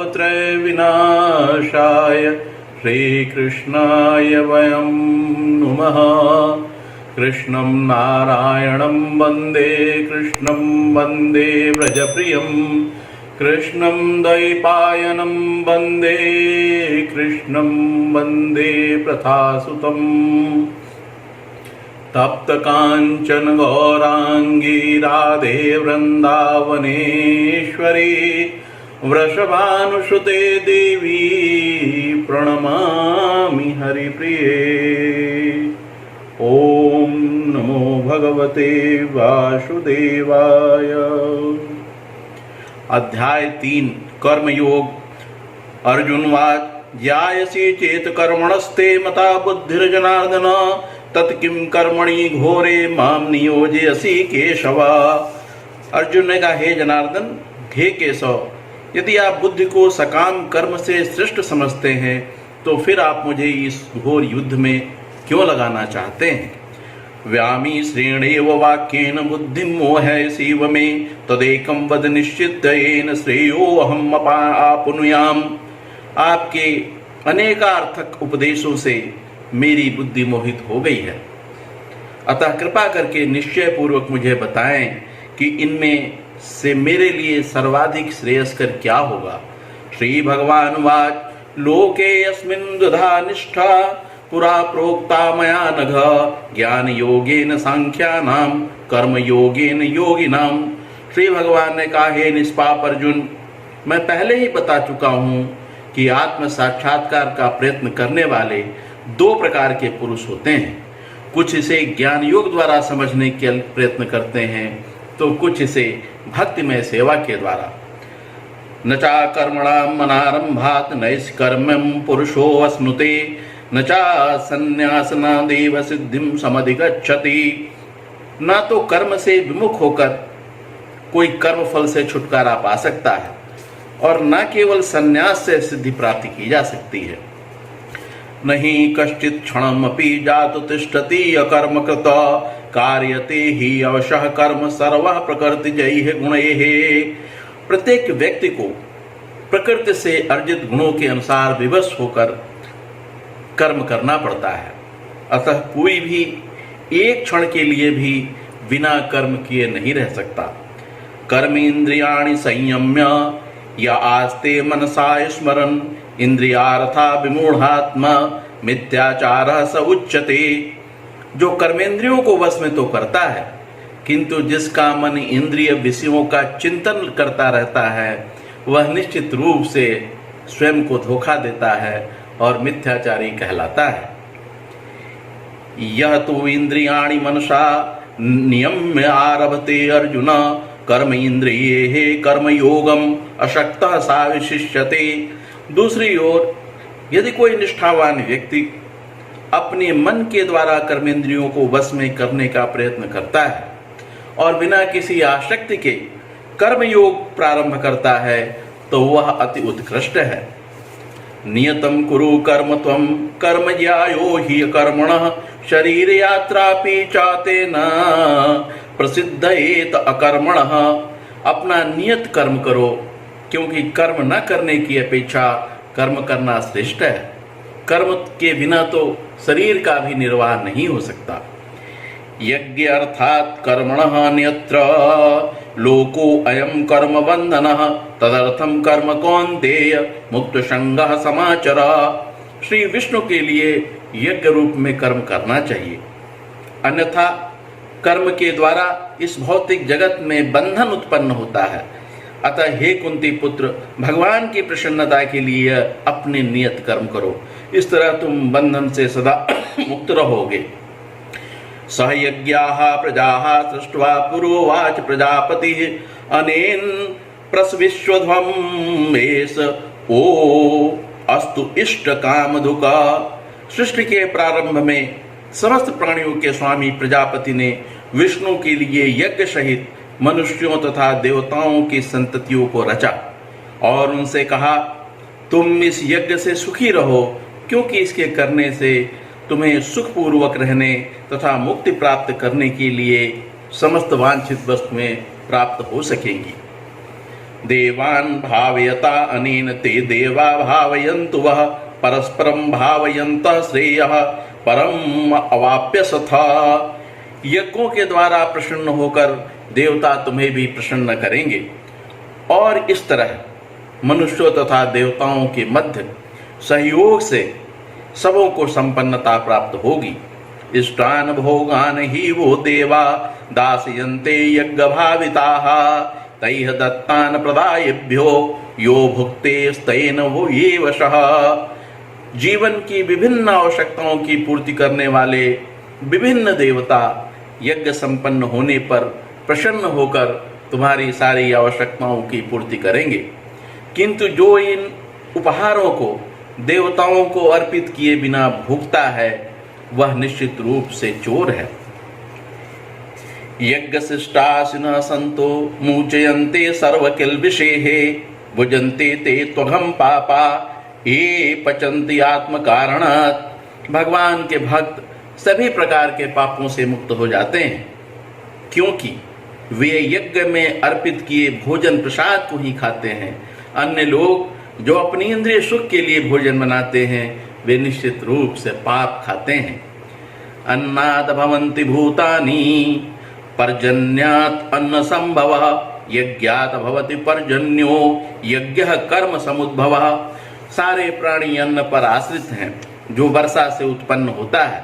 तापत्रय विनाशाय श्रीकृष्णाय वयं नुमः। कृष्णं नारायणं वन्दे कृष्णं वन्दे व्रजप्रियं कृष्णं द्वैपायनं वन्दे कृष्णं वन्दे प्रथासुतम्। तप्तकाञ्चन गौराङ्गी राधे वृन्दावनेश्वरी वृषभानुसुते देवी प्रणमामि हरिप्रिये। ॐ नमो भगवते वासुदेवाय। अध्याय 3 कर्मयोग। अर्जुनवाच ज्यायसि चेत कर्मणस्ते मता बुद्धिर्जनार्दन तत्किं कर्मणि घोरे माम नियोजयसि केशव। अर्जुन ने कहा, हे जनार्दन, हे केशव, यदि आप बुद्धि को सकाम कर्म से श्रेष्ठ समझते हैं तो फिर आप मुझे इस घोर युद्ध में क्यों लगाना चाहते हैं। व्यामी श्रेणेव वाक्येन बुद्धिं मोहयसीव मे तदेकं वद निश्चित्येन श्रेयोऽहं आपनुयाम्। आपके अनेकार्थक उपदेशों से मेरी बुद्धि मोहित हो गई है, अतः कृपा करके निश्चय पूर्वक मुझे बताएं कि इनमें से मेरे लिए सर्वाधिक श्रेयस्कर क्या होगा। श्री भगवान वाच लोके अस्मिन् द्विधा निष्ठा पुरा प्रोक्ता मया नघ ज्ञान योगेन सांख्यानां कर्म योगेन योगिनां। श्री भगवान ने कहा, हे निष्पाप अर्जुन, मैं पहले ही बता चुका हूँ कि आत्म साक्षात्कार का प्रयत्न करने वाले 2 प्रकार के पुरुष होते हैं। कुछ इसे ज्ञान योग द्वारा समझने के प्रयत्न करते हैं तो कुछ इसे भक्तिमय सेवा के द्वारा। न चा कर्मणां मनारंभात् नैष्कर्म्यं पुरुषो अश्नुते न चा संन्यासनादेव सिद्धिं समधिगच्छति। न तो कर्म से विमुख होकर कोई कर्म फल से छुटकारा पा सकता है और न केवल संन्यास से सिद्धि प्राप्ति की जा सकती है। नहीं कश्चित् क्षणमपि जातु तिष्ठति अकर्मकृत कार्यते हि अवशः कर्म सर्वः प्रकृतिजैः गुणैः। प्रत्येक व्यक्ति को प्रकृति से अर्जित गुणों के अनुसार विवश होकर कर्म करना पड़ता है, अतः कोई भी एक क्षण के लिए भी बिना कर्म किए नहीं रह सकता। कर्मेन्द्रियाणि संयम्य या आस्ते मनसा स्मरन् इंद्रियार्था विमूढ़ात्मा मिथ्याचारः स उच्यते। जो कर्मेंद्रियों को वश में तो करता है, किंतु जिसका मन इंद्रिय विषयों का चिंतन करता रहता है वह निश्चित रूप से स्वयं को धोखा देता है और मिथ्याचारी कहलाता है। यह तो इंद्रियाणि मनसा नियम्य आरभते अर्जुन कर्म इंद्रिये कर्म योगम अशक्तः सा विशिष्यते। दूसरी ओर यदि कोई निष्ठावान व्यक्ति अपने मन के द्वारा कर्मेंद्रियों को वश में करने का प्रयत्न करता है और बिना किसी आसक्ति के कर्म योग प्रारंभ करता है तो वह अति उत्कृष्ट है। नियतं कुरु कर्म त्वं कर्म ज्यायो हि कर्मणः शरीर यात्रापि चातेन प्रसिद्धयेत अकर्मणः। अपना नियत कर्म करो, क्योंकि कर्म न करने की अपेक्षा कर्म करना श्रेष्ठ है। कर्म के बिना तो शरीर का भी निर्वाह नहीं हो सकता। यज्ञ अर्थात कर्मणः अन्यत्र लोको अयम कर्म बंधनः तदर्थम कर्म कौन्तेय मुक्त संगः समाचर। श्री विष्णु के लिए यज्ञ रूप में कर्म करना चाहिए, अन्यथा कर्म के द्वारा इस भौतिक जगत में बंधन उत्पन्न होता है। अतः हे कुंती पुत्र, भगवान की प्रसन्नता के लिए अपने नियत कर्म करो, इस तरह तुम बंधन से सदा मुक्त रहोगे। सहयज्ञाः प्रजाः सृष्ट्वा पुरोवाच प्रजापतिः अनेन प्रसविश्वध्वं एष ओ अस्तु इष्ट कामधुका। सृष्टि के प्रारंभ में समस्त प्राणियों के स्वामी प्रजापति ने विष्णु के लिए यज्ञ सहित मनुष्यों तथा देवताओं की संततियों को रचा और उनसे कहा, तुम इस यज्ञ से सुखी रहो, क्योंकि इसके करने से तुम्हें सुखपूर्वक रहने तथा मुक्ति प्राप्त करने के लिए समस्त वांछित वस्तुएं प्राप्त हो सकेंगी। देवान् भावयता अनेन ते देवा भावयन्तु वः परस्परं भावयन्तः श्रेयः परम अवाप्य सथा। यज्ञों के द्वारा प्रसन्न होकर देवता तुम्हें भी प्रसन्न करेंगे और इस तरह मनुष्यों तथा देवताओं के मध्य सहयोग से सबों को संपन्नता प्राप्त होगी। इष्टान भोगान ही वो देवा दासयन्ते यज्ञ भाविताः तैः दत्तान प्रदायभ्यो यो भुक्तेस्तेन वो ये वशः। जीवन की विभिन्न आवश्यकताओं की पूर्ति करने वाले विभिन्न देवता यज्ञ संपन्न होने पर प्रसन्न होकर तुम्हारी सारी आवश्यकताओं की पूर्ति करेंगे, किंतु जो इन उपहारों को देवताओं को अर्पित किए बिना भुगता है वह निश्चित रूप से चोर है। यज्ञ शिष्टासिन संतो मूचयन्ते सर्वकिल्बिषेः भुजन्ते ते त्वघं पापा ये पचन्ति आत्म कारणात्। भगवान के भक्त सभी प्रकार के पापों से मुक्त हो जाते हैं, क्योंकि वे यज्ञ में अर्पित किए भोजन प्रसाद को ही खाते हैं। अन्य लोग जो अपनी इंद्रिय सुख के लिए भोजन बनाते हैं वे निश्चित रूप से पाप खाते हैं। अन्नाद भवन्ति भूतानि पर्जन्यात् अन्न संभवः यज्ञात् भवति पर्जन्यो यज्ञः कर्म समुद्भवः। सारे प्राणी अन्न पर आश्रित हैं जो वर्षा से उत्पन्न होता है।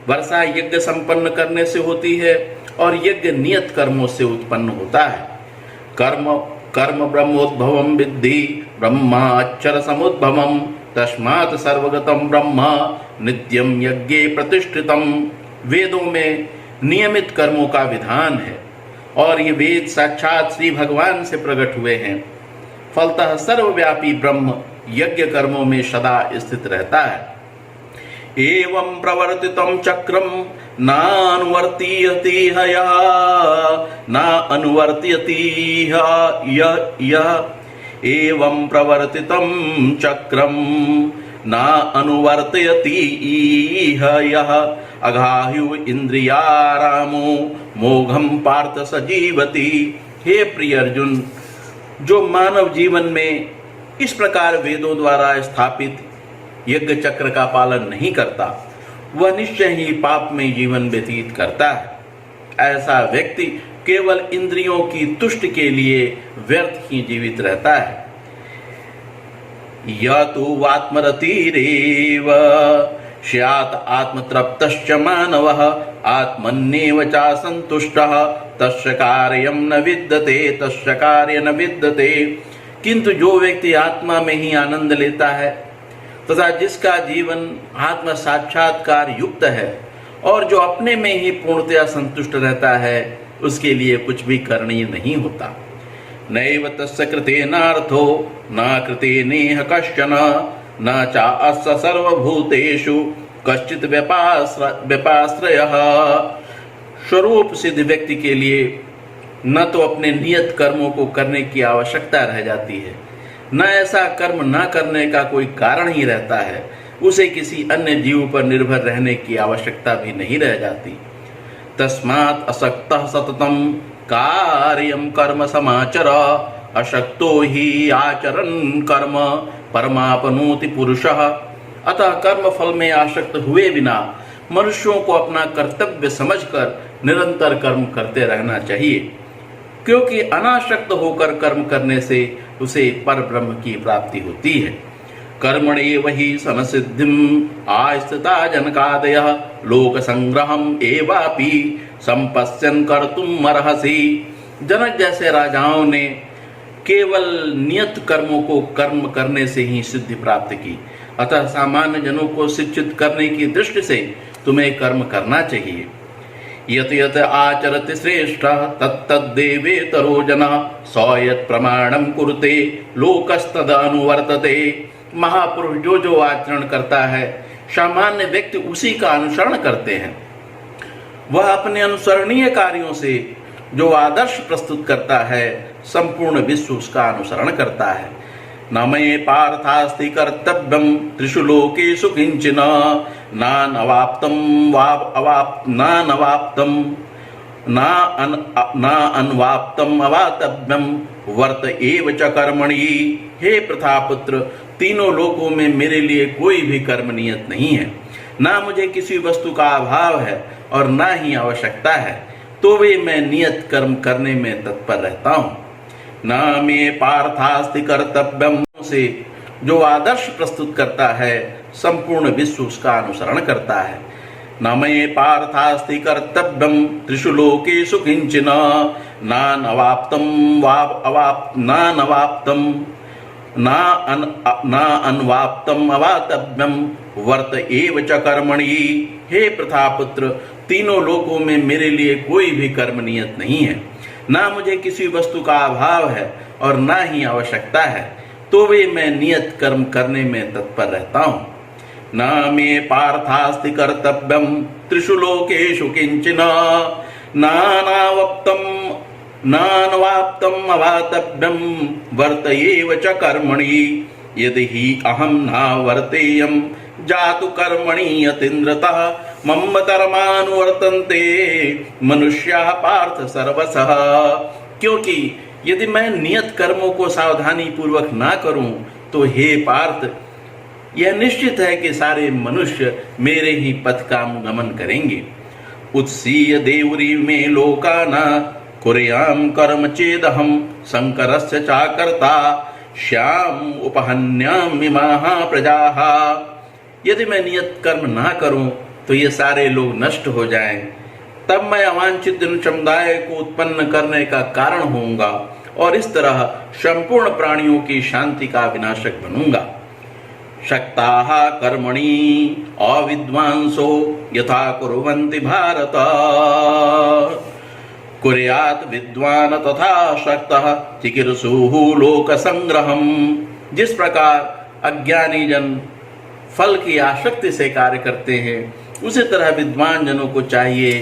वर्षा यज्ञ संपन्न करने से होती है और यज्ञ नियत कर्मों से उत्पन्न होता है। कर्म कर्म ब्रह्मोद्भवम विद्धि ब्रह्माक्षर समुद्भवम तस्मात् सर्वगतम ब्रह्म नित्यम यज्ञे प्रतिष्ठितम। वेदों में नियमित कर्मों का विधान है और ये वेद साक्षात श्री भगवान से प्रकट हुए हैं। फलतः सर्वव्यापी ब्रह्म यज्ञ कर्मों में सदा स्थित रहता है। एवं प्रवर्तितं चक्रम नानुवर्त्यति यः न अनुवर्त्यति यः। एवं प्रवर्तितं चक्रम न अनुवर्तयति यः अघाह्यु इंद्रियारामो मोघम पार्थ सजीवति। हे प्रिय अर्जुन, जो मानव जीवन में इस प्रकार वेदों द्वारा स्थापित यज्ञ चक्र का पालन नहीं करता वह निश्चय ही पाप में जीवन व्यतीत करता है। ऐसा व्यक्ति केवल इंद्रियों की तुष्टि के लिए व्यर्थ ही जीवित रहता है। या तो आत्मरतिरेव स्यात् आत्मतृप्तश्च मानवः आत्मन्येव चासंतुष्टः तस्य कार्यं न विद्यते तस्य कार्य न विद्यते। किंतु जो व्यक्ति आत्मा में ही आनंद लेता है तथा जिसका जीवन आत्म साक्षात्कार युक्त है और जो अपने में ही पूर्णतया संतुष्ट रहता है उसके लिए कुछ भी करणीय नहीं होता। नैव तस्य कृतेनार्थो न कृतेनेह कश्चन न चास्य सर्वभूतेषु कश्चित् व्यपाश्रयः। स्वरूप सिद्ध व्यक्ति के लिए न तो अपने नियत कर्मों को करने की आवश्यकता रह जाती है, न ऐसा कर्म न करने का कोई कारण ही रहता है। उसे किसी अन्य जीव पर निर्भर रहने की आवश्यकता भी नहीं रह जाती। तस्मात् असक्तः सततं कार्यं कर्म समाचर अशक्तो ही आचरन् कर्म परमापनोति पुरुषः। अतः कर्म फल में आसक्त हुए बिना मनुष्यों को अपना कर्तव्य समझकर निरंतर कर्म करते रहना चाहिए, क्योंकि अनासक्त होकर कर्म करने से उसे पर ब्रह्म की प्राप्ति होती है। कर्मणेव हि समसिद्धिम् आस्थिता जनकादयः लोक संग्रहम् एवापि संपश्यन् कर्तुम् अर्हसि। जनक जैसे राजाओं ने केवल नियत कर्मों को कर्म करने से ही सिद्धि प्राप्त की, अतः सामान्य जनों को शिक्षित करने की दृष्टि से तुम्हें कर्म करना चाहिए। यत यत आचरति श्रेष्ठः तत्तद्देवेतरो जनः स यत् प्रमाणं कुरुते लोकस्तदनुवर्तते। महापुरुष जो जो आचरण करता है सामान्य व्यक्ति उसी का अनुसरण करते हैं। वह अपने अनुसरणीय कार्यों से जो आदर्श प्रस्तुत करता है संपूर्ण विश्व उसका अनुसरण करता है। न मे पार्थास्ति कर्तव्यं त्रिषु लोकेषु किंचन नानवाप्तं ना अन्वाप्तम अवातव्यम वर्त एव च कर्मणि। हे प्रथापुत्र, तीनों लोकों में मेरे लिए कोई भी कर्म नियत नहीं है, ना मुझे किसी वस्तु का अभाव है और ना ही आवश्यकता है, तो वे मैं नियत कर्म करने में तत्पर रहता हूँ। न मे पार्थास्ति कर्तव्यम से जो आदर्श प्रस्तुत करता है, संपूर्ण विश्व उसका अनुसरण करता है। न मे पार्थास्ति कर्तव्यम त्रिषु लोकेषु किंचन न अन्वाप्तम अवातव्यम वर्त एव च कर्मणि। हे प्रथापुत्र, तीनों लोकों में मेरे लिए कोई भी कर्म नियत नहीं है, ना मुझे किसी वस्तु का अभाव है और ना ही आवश्यकता है, तो वे मैं नियत कर्म करने में तत्पर रहता हूँ। न मे पार्थास्ति कर्तव्यम त्रिषु लोकेषु किंचन नानवाप्तम अवातव्यम वर्त एव च कर्मणि। यदि ही अहम न वर्तेयम जातु कर्मणि अतीन्द्रतः मम्मतरमानुवर्तन्ते मनुष्याः पार्थ सर्वशः। क्योंकि यदि मैं नियत कर्मों को सावधानी पूर्वक ना करूं तो हे पार्थ, यह निश्चित है कि सारे मनुष्य मेरे ही पथ का अनुगमन करेंगे। उत्सीय देवरी में लोकाना कुर्याम कर्म चेदहम शंकरस्य चाकर्ता श्याम उपहन्याम इमाः प्रजाः। यदि मैं नियत कर्म ना करूं तो ये सारे लोग नष्ट हो जाएं, तब मैं अवांछित जन समुदाय को उत्पन्न करने का कारण होऊंगा और इस तरह संपूर्ण प्राणियों की शांति का विनाशक बनूंगा। शक्ताः कर्मणि अविद्वांसो यथा कुर्वन्ति भारत कुर्यात् विद्वान तथा शक्तः चिकीर्षुः लोक संग्रहम। जिस प्रकार अज्ञानी जन फल की आसक्ति से कार्य करते हैं, उसी तरह विद्वान जनों को चाहिए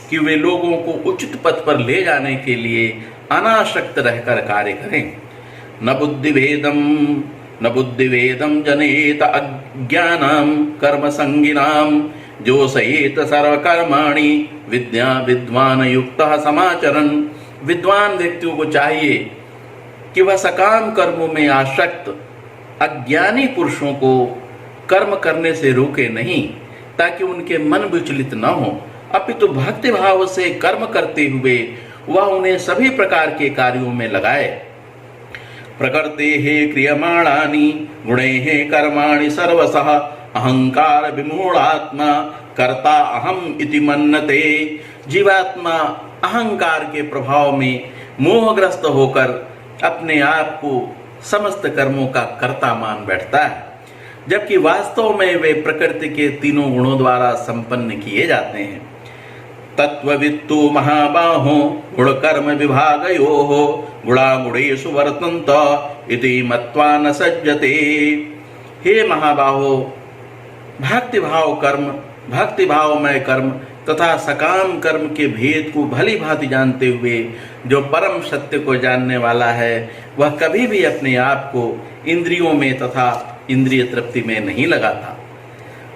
कि वे लोगों को उचित पथ पर ले जाने के लिए अनासक्त रहकर कार्य करें। न बुद्धिभेदम जनेत अज्ञानाम कर्म संगिनाम जोषयेत सर्वकर्माणि विद्या विद्वान युक्तः समाचरन्। विद्वान व्यक्तियों को चाहिए कि वह सकाम कर्मों में आसक्त अज्ञानी पुरुषों को कर्म करने से रोके नहीं, ताकि उनके मन विचलित न हो, अपितु भक्ति भाव से कर्म करते हुए वह उन्हें सभी प्रकार के कार्यों में लगाए। प्रकृतेः क्रियमाणानि गुणैः कर्माणि सर्वशः अहंकार विमूढ़ात्मा कर्ता अहम इति मन्यते। जीवात्मा अहंकार के प्रभाव में मोहग्रस्त होकर अपने आप को समस्त कर्मों का कर्ता मान बैठता है, जबकि वास्तव में वे प्रकृति के तीनों गुणों द्वारा संपन्न किए जाते हैं। तत्ववित्तु महाबाहो गुण कर्म विभागयोः गुणागुणेषु वर्तन्त इति मत्वा न सज्जते। हे महाबाहो, भक्ति भावमय कर्म तथा सकाम कर्म के भेद को भली भांति जानते हुए जो परम सत्य को जानने वाला है, वह कभी भी अपने आप को इंद्रियों में तथा इंद्रिय तृप्ति में नहीं लगाता।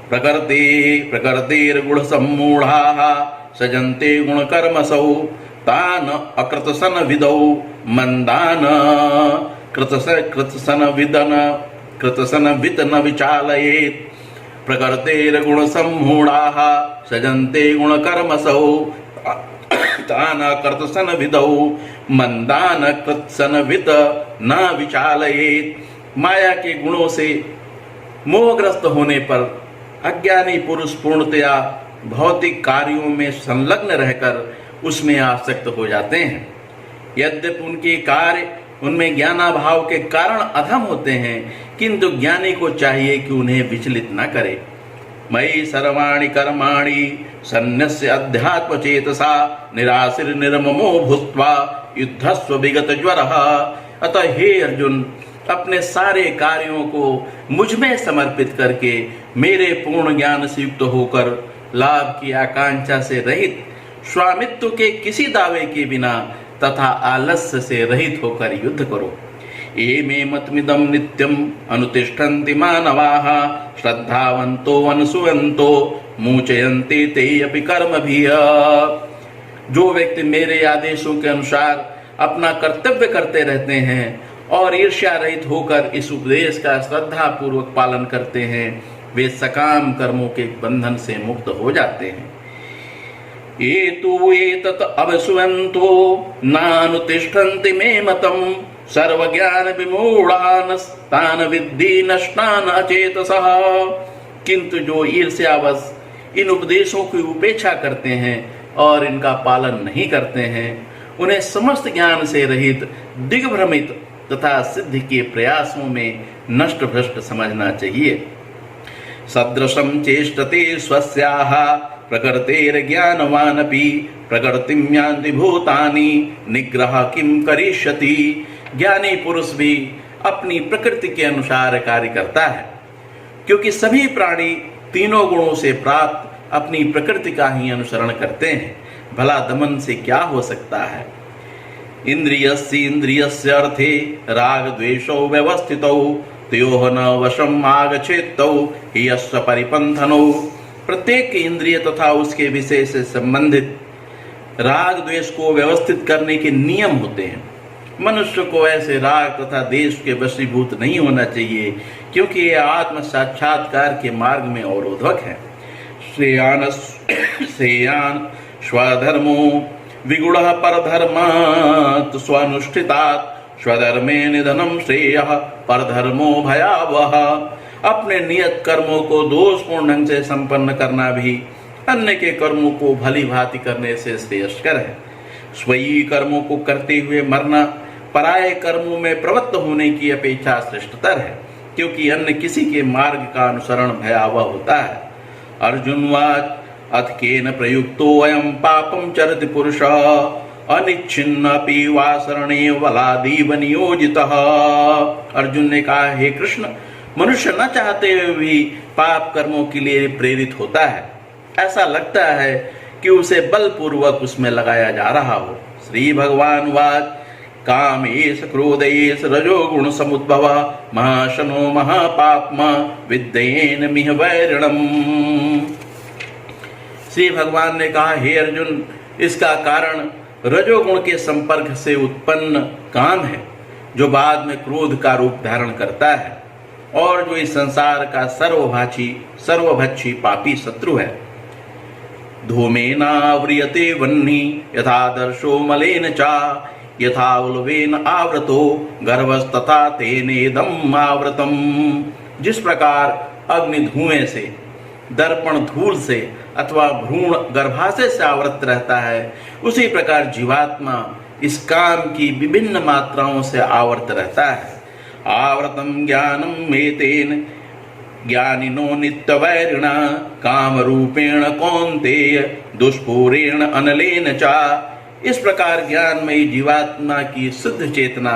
प्रकृतिर्गुण सम्मूढ़ाः सजन्ते गुण कर्मसौ तान अकृतसन विदौ मंदान कृतसन वित न विचालयेत्। प्रकृतिर्गुण सम्मूढ़ाः सजन्ते गुण कर्मसौ तान अकृतसन विदौ मंदान कृतसन वित न विचालयेत्। माया के गुणों से मोहग्रस्त होने पर अज्ञानी पुरुष पूर्णतया भौतिक कार्यों में संलग्न रहकर उसमें आसक्त हो जाते हैं। यद्यपि उनके कार्य उनमें ज्ञानाभाव के कारण अधम होते हैं, किंतु ज्ञानी को चाहिए कि उन्हें विचलित न करे। मयि सर्वाणि कर्माणि सन्न्यस्य अध्यात्म चेतसा निराशिर निर्ममो भूत्वा युद्धस्व विगत ज्वरः। अतः हे अर्जुन, अपने सारे कार्यों को मुझ में समर्पित करके मेरे पूर्ण ज्ञान से युक्त होकर लाभ की आकांक्षा से रहित, स्वामित्व के किसी दावे के बिना तथा आलस्य से रहित होकर युद्ध करो। एमे मतमिदं नित्यम अनुतिष्ठन्ति मानवाः श्रद्धावन्तो अनुसूयन्तो मुचयन्ते ते अपि कर्मभिः। जो व्यक्ति मेरे आदेशों के अनुसार अपना कर्तव्य करते रहते हैं और ईर्ष्या रहित होकर इस उपदेश का श्रद्धा पूर्वक पालन करते हैं, वे सकाम कर्मों के बंधन से मुक्त हो जाते हैं। ये तु एतत् अवसुवन्तो नानुतिष्ठन्ति मे मतम् सर्वज्ञान विमूढ़ान् विद्धि नष्टान् अचेतसः। किंतु जो ईर्ष्यावश इन उपदेशों की उपेक्षा करते हैं और इनका पालन नहीं करते हैं, उन्हें समस्त ज्ञान से रहित, दिग्भ्रमित तथा सिद्धि के प्रयासों में नष्ट भ्रष्ट समझना चाहिए। सदृशं चेष्टते स्वस्याः प्रकृतेर्ज्ञानवानपि प्रकृतिं यान्ति भूतानि निग्रह किं करिष्यति। ज्ञानी पुरुष भी अपनी प्रकृति के अनुसार कार्य करता है, क्योंकि सभी प्राणी तीनों गुणों से प्राप्त अपनी प्रकृति का ही अनुसरण करते हैं। भला दमन से क्या हो सकता है। इंद्रियस्य इंद्रियस्य अर्थे राग द्वेषौ व्यवस्थितौ तयोः न वशम् आगच्छेत्तौ हि यस्य परिपन्थनौ। प्रत्येक इंद्रिय तथा उसके विषय से संबंधित राग द्वेष को व्यवस्थित करने के नियम होते हैं। मनुष्य को ऐसे राग तथा द्वेष के वशीभूत नहीं होना चाहिए, क्योंकि ये आत्म साक्षात्कार के मार्ग में अवरोधक है। श्रेयान स्वधर्मो विगुणः परधर्मात् स्वानुष्ठितात् स्वधर्मे निधनम श्रेयः परधर्मो भयावह। अपने नियत कर्मों को दोषपूर्ण ढंग से संपन्न करना भी अन्य के कर्मों को भली भांति करने से श्रेयस्कर है। स्वयं कर्मों को करते हुए मरना पराये कर्मों में प्रवृत्त होने की अपेक्षा श्रेष्ठतर है, क्योंकि अन्य किसी के मार्ग का अनुसरण भयावह होता है। अर्जुनवाच अथ केन प्रयुक्तो अयं पापं चरति पुरुषः अनिच्छिन्नपि वासरणे वलादीव नियोजितः। अर्जुन ने कहा, हे कृष्ण, मनुष्य न चाहते हुए भी पाप कर्मों के लिए प्रेरित होता है। ऐसा लगता है कि उसे बलपूर्वक उसमें लगाया जा रहा हो। श्री भगवान वाच कामेश क्रोधेश रजोगुण समुद्भव महाशनो महापाप्मा विद्येन मिह वैरिणम। श्री भगवान ने कहा, हे अर्जुन, इसका कारण रजोगुण के संपर्क से उत्पन्न काम है, जो बाद में क्रोध का रूप धारण करता है और जो इस संसार का सर्वभक्षी पापी शत्रु है। धूमेनाव्रियते वह्निः यथादर्शो मलेन च यथा उल्बेन आवृतो गर्भस्तथा तेनेदम् आवृतम्। जिस प्रकार अग्नि धुएं से, दर्पण धूल से अथवा भ्रूण गर्भाशय से आवृत रहता है, उसी प्रकार जीवात्मा इस काम की विभिन्न मात्राओं से आवृत रहता है। आवृतम ज्ञानम एतेन ज्ञानिनो नित्यवैरिणा काम रूपेण कौन्तेय दुष्पूरेण अनलेन चा। इस प्रकार ज्ञानमयी जीवात्मा की शुद्ध चेतना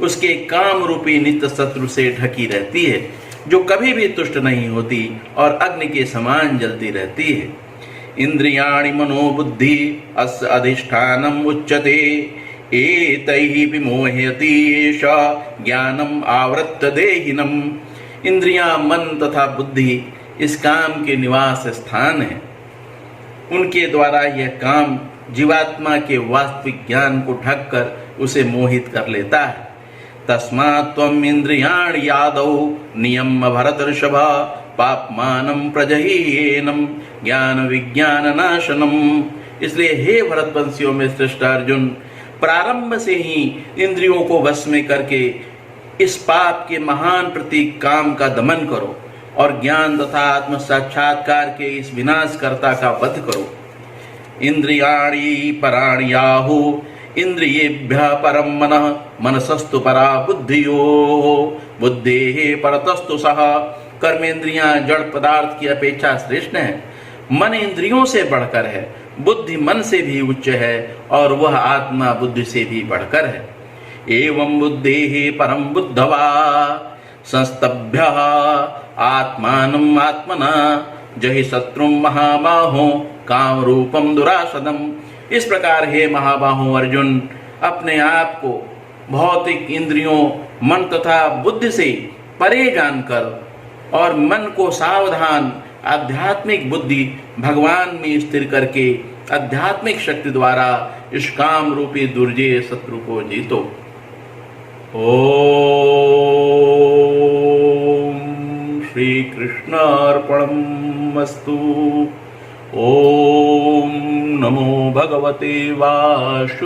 उसके काम रूपी नित्य शत्रु से ढकी रहती है, जो कभी भी तुष्ट नहीं होती और अग्नि के समान जलती रहती है। इंद्रियाणि मनोबुद्धि अस्य अधिष्ठानम उच्यते एतैः विमोहयति एष ज्ञानम आवृत्य देहिनम। इंद्रियां, मन तथा बुद्धि इस काम के निवास स्थान है। उनके द्वारा यह काम जीवात्मा के वास्तविक ज्ञान को ढककर उसे मोहित कर लेता है। तस्मात् त्वम् इंद्रियाणि यादौ नियम्य भरतर्षभ पाप्मानं प्रजहीयेनं ज्ञान विज्ञान नाशनम्। इसलिए हे भरतवंशियों में श्रेष्ठ अर्जुन, प्रारंभ से ही इंद्रियों को वश में करके इस पाप के महान प्रतीक काम का दमन करो और ज्ञान तथा आत्म साक्षात्कार के इस विनाशकर्ता का वध करो। इंद्रियाणि पराणि याहु इंद्रियेभ्यः परं मनः मनसस्तु परा बुद्धियोः बुद्धेः परतस्तु सः। कर्मेंद्रियां जड़ पदार्थ की अपेक्षा श्रेष्ठ है। मन इंद्रियों से बढ़कर है, बुद्धि मन से भी उच्च है और वह आत्मा बुद्धि से भी बढ़कर है। एवं बुद्धेः परं बुद्धवा संस्तभ्यः आत्मानम् आत्मना जहि शत्रुं महाबाहो काम रूपम दुरासदम। इस प्रकार हे महाबाहो अर्जुन, अपने आप को भौतिक इंद्रियों, मन तथा बुद्धि से परे जानकर और मन को सावधान आध्यात्मिक बुद्धि भगवान में स्थिर करके आध्यात्मिक शक्ति द्वारा इस काम रूपी दुर्जय शत्रु को जीतो। ओम श्री कृष्णार्पणमस्तु। ओम नमो भगवते वासुदेवाय।